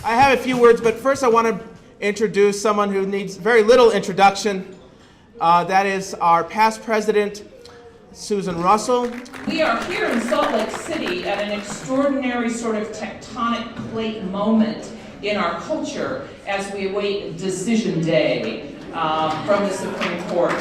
I have a few words, but first I want to introduce someone who needs very little introduction. That is our past president, Susan Russell. We are here in Salt Lake City at an extraordinary sort of tectonic plate moment in our culture as we await Decision Day from the Supreme Court.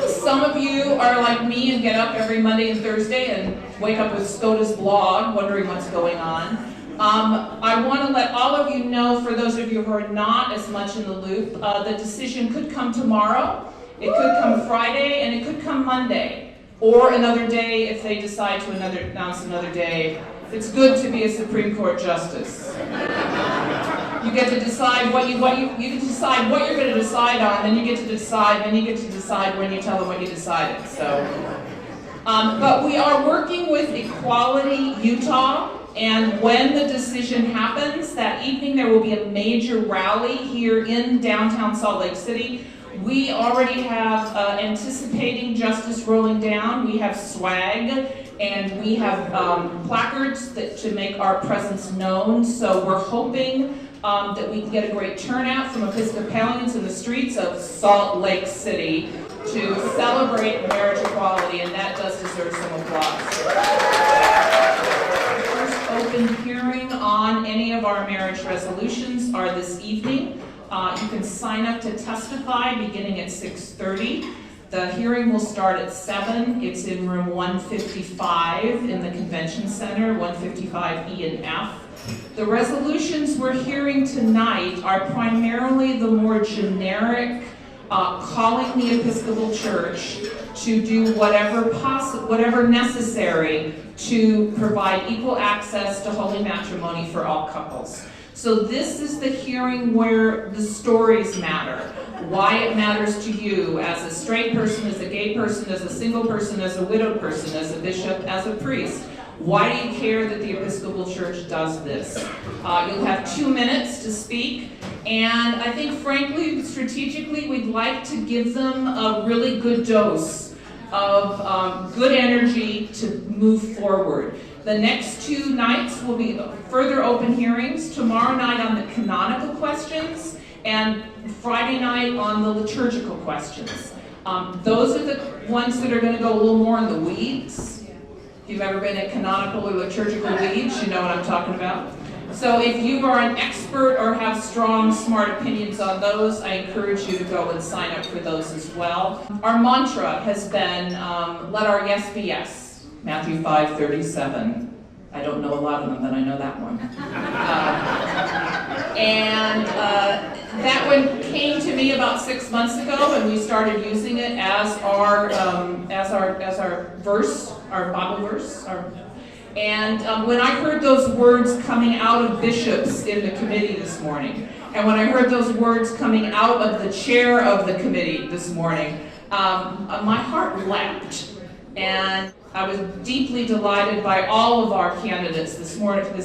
Some of you are like me and get up every Monday and Thursday and wake up with SCOTUS blog, wondering what's going on. I want to let all of you know, for those of you who are not as much in the loop, the decision could come tomorrow, it could come Friday, and it could come Monday, or another day if they decide to announce another day. It's good to be a Supreme Court justice. You get to decide you get to decide what you're going to decide on, and you get to decide when you tell them what you decided. So, but we are working with Equality Utah. And when the decision happens, that evening there will be a major rally here in downtown Salt Lake City. We already have anticipating justice rolling down. We have swag and we have placards to make our presence known. So we're hoping that we can get a great turnout from Episcopalians in the streets of Salt Lake City to celebrate marriage equality, and that does deserve some applause. Open hearing on any of our marriage resolutions are this evening. You can sign up to testify beginning at 6:30. The hearing will start at 7. It's in room 155 in the Convention Center, 155E and F. The resolutions we're hearing tonight are primarily the more generic, calling the Episcopal Church to do whatever necessary to provide equal access to holy matrimony for all couples. So this is the hearing where the stories matter, why it matters to you as a straight person, as a gay person, as a single person, as a widowed person, as a bishop, as a priest. Why do you care that the Episcopal Church does this? You'll have 2 minutes to speak, and I think frankly, strategically, we'd like to give them a really good dose of good energy to move forward. The next 2 nights will be further open hearings, tomorrow night on the canonical questions, and Friday night on the liturgical questions. Those are the ones that are going to go a little more in the weeds. If you've ever been at canonical or liturgical weeds, you know what I'm talking about. So if you are an expert or have strong, smart opinions on those, I encourage you to go and sign up for those as well. Our mantra has been, let our yes be yes, Matthew 5:37. I don't know a lot of them, but I know that one. That one came to me about 6 months ago, and we started using it as our verse, our Bible verse. And when I heard those words coming out of bishops in the committee this morning, and when I heard those words coming out of the chair of the committee this morning, my heart leapt. And I was deeply delighted by all of our candidates this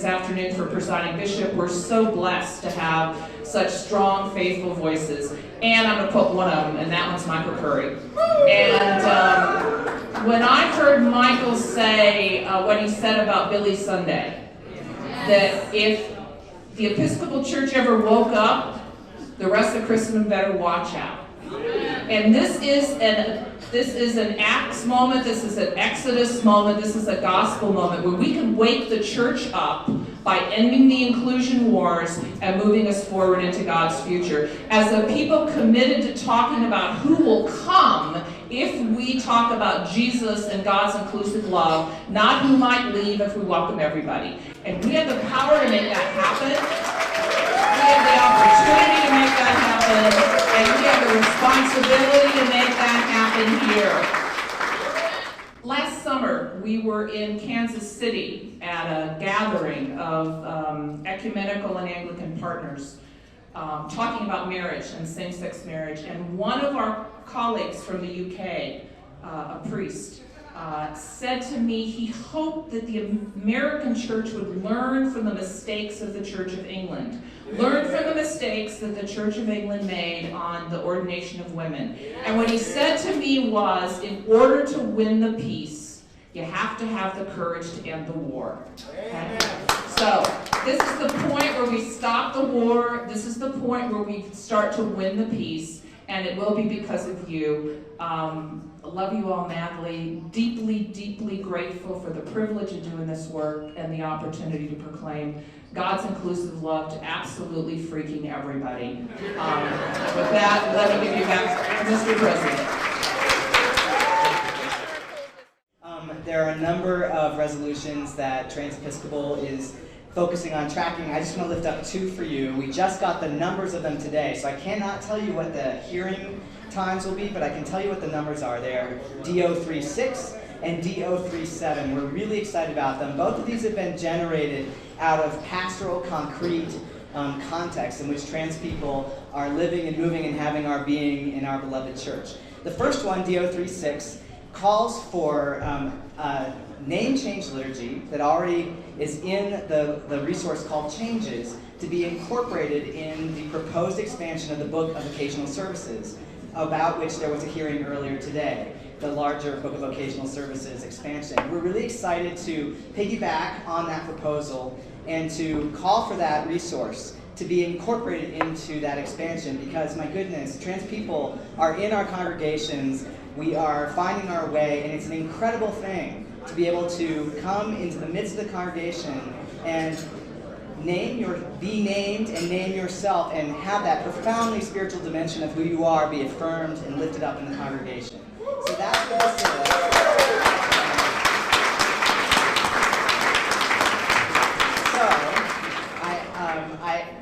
afternoon for presiding bishop. We're so blessed to have such strong, faithful voices. And I'm going to quote one of them, and that one's Michael Curry. And when I heard Michael say what he said about Billy Sunday, that if the Episcopal Church ever woke up, the rest of Christendom better watch out. And this is an Acts moment, this is an Exodus moment, this is a gospel moment where we can wake the church up by ending the inclusion wars and moving us forward into God's future. As a people committed to talking about who will come if we talk about Jesus and God's inclusive love, not who might leave if we welcome everybody. And we have the power to make that happen. We have the opportunity to make that happen. And we have the responsibility to make that happen here. Last summer, we were in Kansas City at a gathering of ecumenical and Anglican partners talking about marriage and same-sex marriage. And one of our colleagues from the UK, a priest, said to me he hoped that the American church would learn from the mistakes of the Church of England. Learn from the mistakes that the Church of England made on the ordination of women. And what he said to me was, in order to win the peace, you have to have the courage to end the war. Okay? So this is the point where we stop the war. This is the point where we start to win the peace, and it will be because of you. Love you all madly. Deeply, deeply grateful for the privilege of doing this work and the opportunity to proclaim God's inclusive love to absolutely freaking everybody. With that, let me give you back to Mr. President. There are a number of resolutions that Trans-Episcopal is focusing on tracking. I just want to lift up two for you. We just got the numbers of them today, so I cannot tell you what the hearing times will be, but I can tell you what the numbers are. They're DO36 and DO37. We're really excited about them. Both of these have been generated out of pastoral, concrete contexts in which trans people are living and moving and having our being in our beloved church. The first one, DO36, calls for a name change liturgy that already is in the resource called Changes to be incorporated in the proposed expansion of the Book of Vocational Services, about which there was a hearing earlier today, the larger Book of Vocational Services expansion. We're really excited to piggyback on that proposal and to call for that resource to be incorporated into that expansion because, my goodness, trans people are in our congregations, we are finding our way, and it's an incredible thing to be able to come into the midst of the congregation and be named and name yourself and have that profoundly spiritual dimension of who you are be affirmed and lifted up in the congregation. So that's what this is.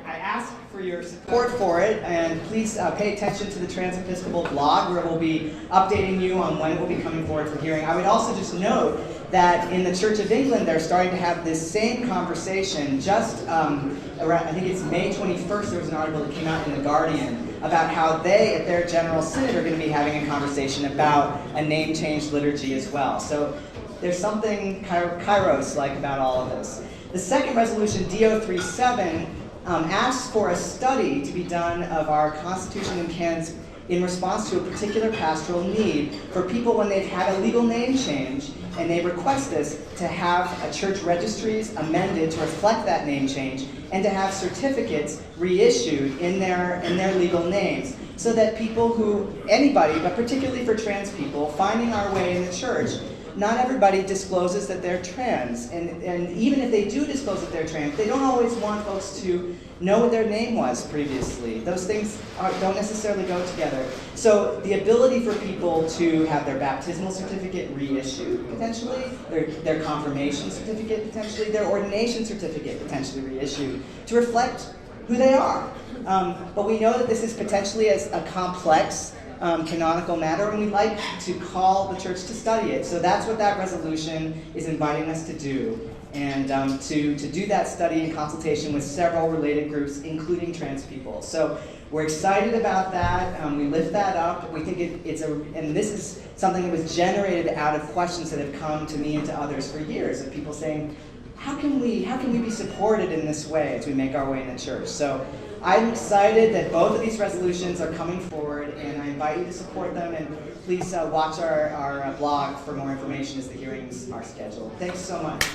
I ask for your support for it, and please pay attention to the Trans-Episcopal blog where we'll be updating you on when it will be coming forward for hearing. I would also just note that in the Church of England, they're starting to have this same conversation. Just around, I think it's May 21st, there was an article that came out in The Guardian about how they, at their General Synod, are going to be having a conversation about a name change liturgy as well. So there's something kairos-like about all of this. The second resolution, DO37, asks for a study to be done of our Constitution and canons in response to a particular pastoral need for people when they've had a legal name change and they request this to have a church registries amended to reflect that name change and to have certificates reissued in their legal names so that anybody, but particularly for trans people, finding our way in the church, not everybody discloses that they're trans, and even if they do disclose that they're trans, they don't always want folks to know what their name was previously. Those things don't necessarily go together. So the ability for people to have their baptismal certificate reissued, potentially, their confirmation certificate, potentially, their ordination certificate, potentially reissued, to reflect who they are. But we know that this is potentially a complex canonical matter, and we'd like to call the church to study it. So that's what that resolution is inviting us to do, and to do that study in consultation with several related groups, including trans people. So we're excited about that. We lift that up. We think and this is something that was generated out of questions that have come to me and to others for years, of people saying, how can we be supported in this way as we make our way in the church? So I'm excited that both of these resolutions are coming forward, and I invite you to support them, and please watch our blog for more information as the hearings are scheduled. Thanks so much.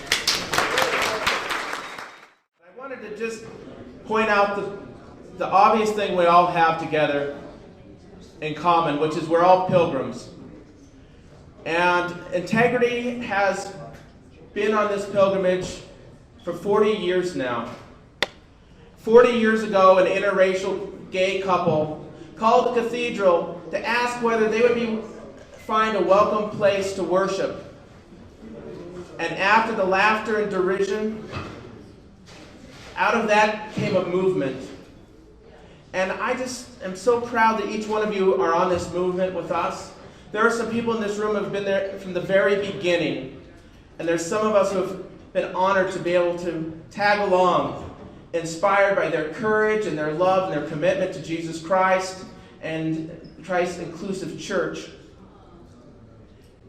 I wanted to just point out the obvious thing we all have together in common, which is we're all pilgrims. And Integrity has been on this pilgrimage for 40 years now. 40 years ago, an interracial gay couple called the cathedral to ask whether they would find a welcome place to worship. And after the laughter and derision, out of that came a movement. And I just am so proud that each one of you are on this movement with us. There are some people in this room who have been there from the very beginning. And there's some of us who have been honored to be able to tag along, inspired by their courage and their love and their commitment to Jesus Christ and Christ's inclusive church.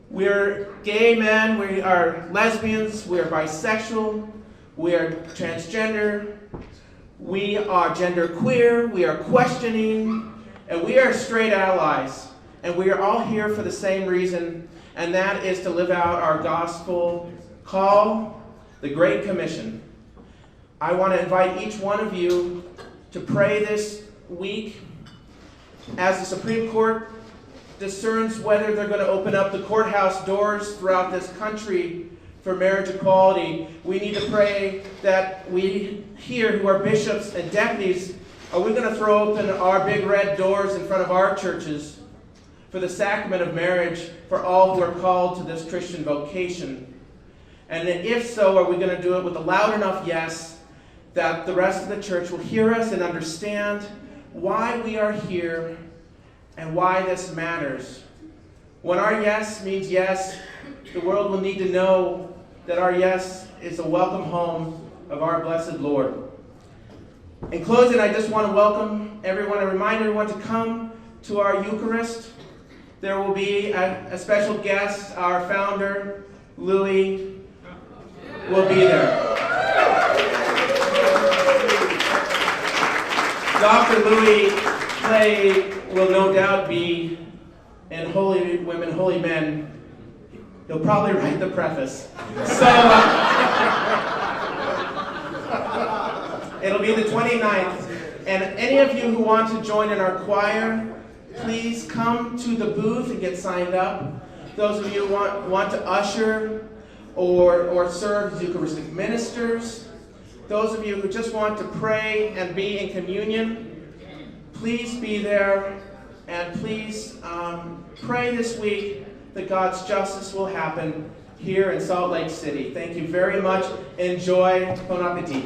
We're gay men, we are lesbians, we are bisexual, we are transgender, we are genderqueer, we are questioning, and we are straight allies. And we are all here for the same reason, and that is to live out our gospel call, the Great Commission. I want to invite each one of you to pray this week as the Supreme Court discerns whether they're going to open up the courthouse doors throughout this country for marriage equality. We need to pray that we here, who are bishops and deputies, are we going to throw open our big red doors in front of our churches for the sacrament of marriage for all who are called to this Christian vocation? And then if so, are we going to do it with a loud enough yes that the rest of the church will hear us and understand why we are here and why this matters? When our yes means yes, the world will need to know that our yes is a welcome home of our blessed Lord. In closing, I just want to welcome everyone and remind everyone to come to our Eucharist. There will be a special guest, our founder, Louis, will be there. Dr. Louis Clay will no doubt be in Holy Women, Holy Men. He'll probably write the preface. So, it'll be the 29th. And any of you who want to join in our choir, please come to the booth and get signed up. Those of you who want to usher or serve as Eucharistic ministers, those of you who just want to pray and be in communion, please be there and please pray this week that God's justice will happen here in Salt Lake City. Thank you very much. Enjoy. Bon appetit.